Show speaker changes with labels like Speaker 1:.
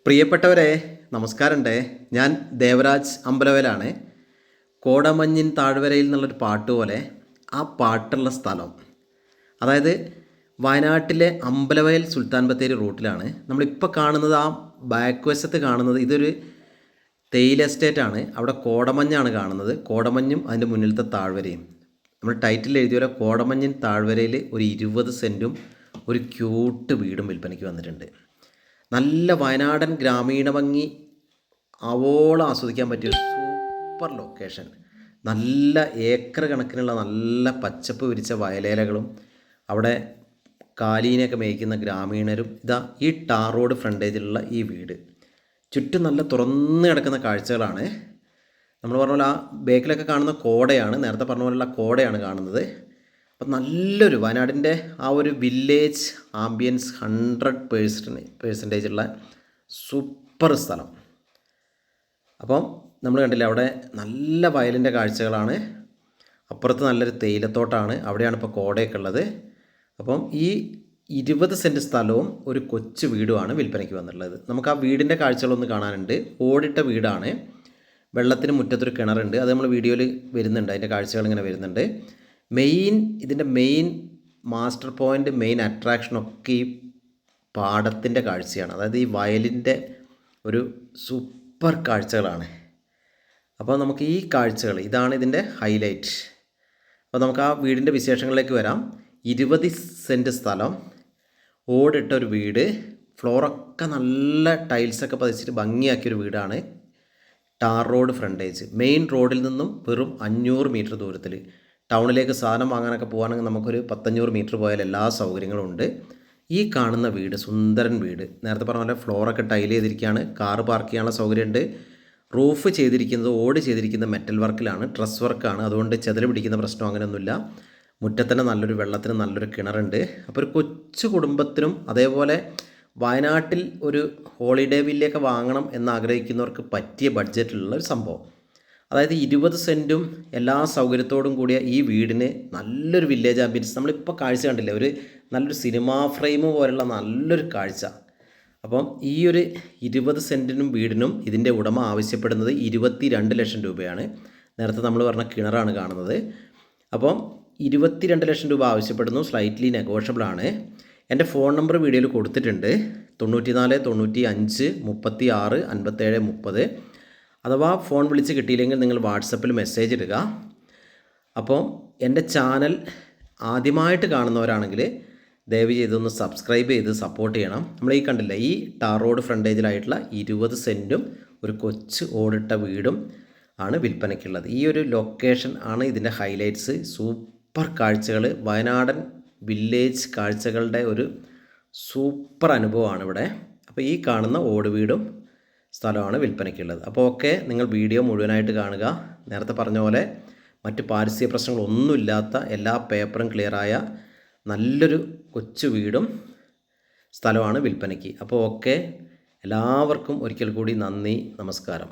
Speaker 1: പ്രിയപ്പെട്ടവരെ, നമസ്കാരമുണ്ട്. ഞാൻ ദേവരാജ് അമ്പലവയലാണ്. കോടമഞ്ഞിൻ താഴ്വരയിൽ എന്നുള്ളൊരു പാട്ട് പോലെ ആ പാട്ടുള്ള സ്ഥലം, അതായത് വയനാട്ടിലെ അമ്പലവയൽ സുൽത്താൻ ബത്തേരി റൂട്ടിലാണ് നമ്മളിപ്പോൾ കാണുന്നത്. ആ ബാക്ക് വശത്ത് കാണുന്നത് ഇതൊരു തേയില എസ്റ്റേറ്റാണ്. അവിടെ കോടമഞ്ഞാണ് കാണുന്നത്. കോടമഞ്ഞും അതിൻ്റെ മുന്നിലത്തെ താഴ്വരയും. നമ്മൾ ടൈറ്റിൽ എഴുതിയ പോലെ കോടമഞ്ഞിൻ താഴ്വരയിൽ ഒരു 20 സെൻറ്റും ഒരു ക്യൂട്ട് വീടും വിൽപ്പനയ്ക്ക് വന്നിട്ടുണ്ട്. നല്ല വയനാടൻ ഗ്രാമീണ ഭംഗി ആവോളം ആസ്വദിക്കാൻ പറ്റിയ ഒരു സൂപ്പർ ലൊക്കേഷൻ. നല്ല ഏക്കർ കണക്കിനുള്ള നല്ല പച്ചപ്പ് വിരിച്ച വയലേലകളും അവിടെ കാലീനെയൊക്കെ മേയ്ക്കുന്ന ഗ്രാമീണരും. ഇതാ ഈ ടാർ റോഡ് ഫ്രണ്ടേജിലുള്ള ഈ വീട്. ചുറ്റും നല്ല തുറന്ന് കിടക്കുന്ന കാഴ്ചകളാണ്. നമ്മൾ പറഞ്ഞ പോലെ ആ ബേക്കിലൊക്കെ കാണുന്ന കോടയാണ്, നേരത്തെ പറഞ്ഞ പോലെയുള്ള കോടയാണ് കാണുന്നത്. അപ്പം നല്ലൊരു വയനാടിൻ്റെ ആ ഒരു വില്ലേജ് ആംബിയൻസ് 100% ഉള്ള സൂപ്പർ സ്ഥലം. അപ്പം നമ്മൾ കണ്ടില്ലേ, അവിടെ നല്ല വയലിൻ്റെ കാഴ്ചകളാണ്. അപ്പുറത്ത് നല്ലൊരു തേയിലത്തോട്ടാണ്. അവിടെയാണ് ഇപ്പോൾ കോടയൊക്കെ ഉള്ളത്. അപ്പം ഈ 20 സെൻറ്റ് സ്ഥലവും ഒരു കൊച്ചു വീടുമാണ് വിൽപ്പനയ്ക്ക് വന്നിട്ടുള്ളത്. നമുക്ക് ആ വീടിൻ്റെ കാഴ്ചകളൊന്ന് കാണാനുണ്ട്. ഓടിട്ട വീടാണ്. വെള്ളത്തിന് മുറ്റത്തൊരു കിണറുണ്ട്. അത് നമ്മൾ വീഡിയോയിൽ വരുന്നുണ്ട്. അതിൻ്റെ കാഴ്ചകൾ ഇങ്ങനെ വരുന്നുണ്ട്. ഇതിൻ്റെ മെയിൻ മാസ്റ്റർ പോയിൻ്റ്, മെയിൻ അട്രാക്ഷനൊക്കെ ഈ പാടത്തിൻ്റെ കാഴ്ചയാണ്. അതായത് ഈ വയലിൻ്റെ ഒരു സൂപ്പർ കാഴ്ചകളാണ്. അപ്പോൾ നമുക്ക് ഈ കാഴ്ചകൾ, ഇതാണ് ഇതിൻ്റെ ഹൈലൈറ്റ്. അപ്പോൾ നമുക്ക് ആ വീടിൻ്റെ വിശേഷങ്ങളിലേക്ക് വരാം. 20 സെൻറ്റ് സ്ഥലം, ഓടിട്ട ഒരു വീട്, ഫ്ലോറൊക്കെ നല്ല ടൈൽസൊക്കെ പതിച്ചിട്ട് ഭംഗിയാക്കിയൊരു വീടാണ്. ടാർ റോഡ് ഫ്രണ്ടേജ്, മെയിൻ റോഡിൽ നിന്നും വെറും 500 മീറ്റർ ദൂരത്തിൽ. ടൗണിലേക്ക് സാധനം വാങ്ങാനൊക്കെ പോകുകയാണെങ്കിൽ നമുക്കൊരു 1500 മീറ്റർ പോയാൽ എല്ലാ സൗകര്യങ്ങളും ഉണ്ട്. ഈ കാണുന്ന വീട് സുന്ദരൻ വീട്. നേരത്തെ പറഞ്ഞ പോലെ ഫ്ലോറൊക്കെ ടൈൽ ചെയ്തിരിക്കുകയാണ്. കാറ് പാർക്ക് ചെയ്യാനുള്ള സൗകര്യമുണ്ട്. റൂഫ് ചെയ്തിരിക്കുന്നത്, ഓട് ചെയ്തിരിക്കുന്ന മെറ്റൽ വർക്കിലാണ്, ട്രസ് വർക്കാണ്. അതുകൊണ്ട് ചെതൽ പിടിക്കുന്ന പ്രശ്നം അങ്ങനെയൊന്നുമില്ല. മുറ്റത്തന്നെ നല്ലൊരു വെള്ളത്തിന് നല്ലൊരു കിണറുണ്ട്. അപ്പോൾ ഒരു കൊച്ചു കുടുംബത്തിനും അതേപോലെ വയനാട്ടിൽ ഒരു ഹോളിഡേ വില്ലയൊക്കെ വാങ്ങണം എന്നാഗ്രഹിക്കുന്നവർക്ക് പറ്റിയ ബഡ്ജറ്റിലുള്ള ഒരു സംഭവം. അതായത് 20 സെൻറ്റും എല്ലാ സൗകര്യത്തോടും കൂടിയ ഈ വീടിന് നല്ലൊരു വില്ലേജ് ആംബിയൻസ്. നമ്മളിപ്പോൾ കാഴ്ച കണ്ടില്ലേ, ഒരു നല്ലൊരു സിനിമാ ഫ്രെയിം പോലുള്ള നല്ലൊരു കാഴ്ച. അപ്പം ഈ ഒരു 20 സെൻറ്റിനും വീടിനും ഇതിൻ്റെ ഉടമ ആവശ്യപ്പെടുന്നത് 22 ലക്ഷം രൂപയാണ്. നേരത്തെ നമ്മൾ പറഞ്ഞ കിണറാണ് കാണുന്നത്. അപ്പം 22 ലക്ഷം രൂപ ആവശ്യപ്പെടുന്നു. സ്ലൈറ്റ്ലി നെഗോഷ്യബിൾ ആണ്. എൻ്റെ ഫോൺ നമ്പർ വീഡിയോയിൽ കൊടുത്തിട്ടുണ്ട്. 94 95 36 57 30. അഥവാ ഫോൺ വിളിച്ച് കിട്ടിയില്ലെങ്കിൽ നിങ്ങൾ വാട്സപ്പിൽ മെസ്സേജ് ഇടുക. അപ്പോൾ എൻ്റെ ചാനൽ ആദ്യമായിട്ട് കാണുന്നവരാണെങ്കിൽ ദയവ് ചെയ്തൊന്ന് സബ്സ്ക്രൈബ് ചെയ്ത് സപ്പോർട്ട് ചെയ്യണം. നമ്മൾ ഈ കണ്ടില്ല, ഈ ടാർ റോഡ് ഫ്രണ്ടേജിലായിട്ടുള്ള 20 സെൻറ്റും ഒരു കൊച്ചു ഓടിട്ട വീടും ആണ് വിൽപ്പനയ്ക്കുള്ളത്. ഈ ഒരു ലൊക്കേഷൻ ആണ് ഇതിൻ്റെ ഹൈലൈറ്റ്സ്. സൂപ്പർ കാഴ്ചകൾ, വയനാടൻ വില്ലേജ് കാഴ്ചകളുടെ ഒരു സൂപ്പർ അനുഭവമാണ് ഇവിടെ. അപ്പോൾ ഈ കാണുന്ന ഓട് വീടും സ്ഥലമാണ് വിൽപ്പനയ്ക്കുള്ളത്. അപ്പോൾ ഓക്കെ, നിങ്ങൾ വീഡിയോ മുഴുവനായിട്ട് കാണുക. നേരത്തെ പറഞ്ഞ പോലെ മറ്റ് പാരിസ്ഥിതിക പ്രശ്നങ്ങളൊന്നുമില്ലാത്ത, എല്ലാ പേപ്പറും ക്ലിയറായ നല്ലൊരു കൊച്ചു വീടും സ്ഥലമാണ് വിൽപ്പനയ്ക്ക്. അപ്പോൾ ഓക്കെ, എല്ലാവർക്കും ഒരിക്കൽ കൂടി നന്ദി, നമസ്കാരം.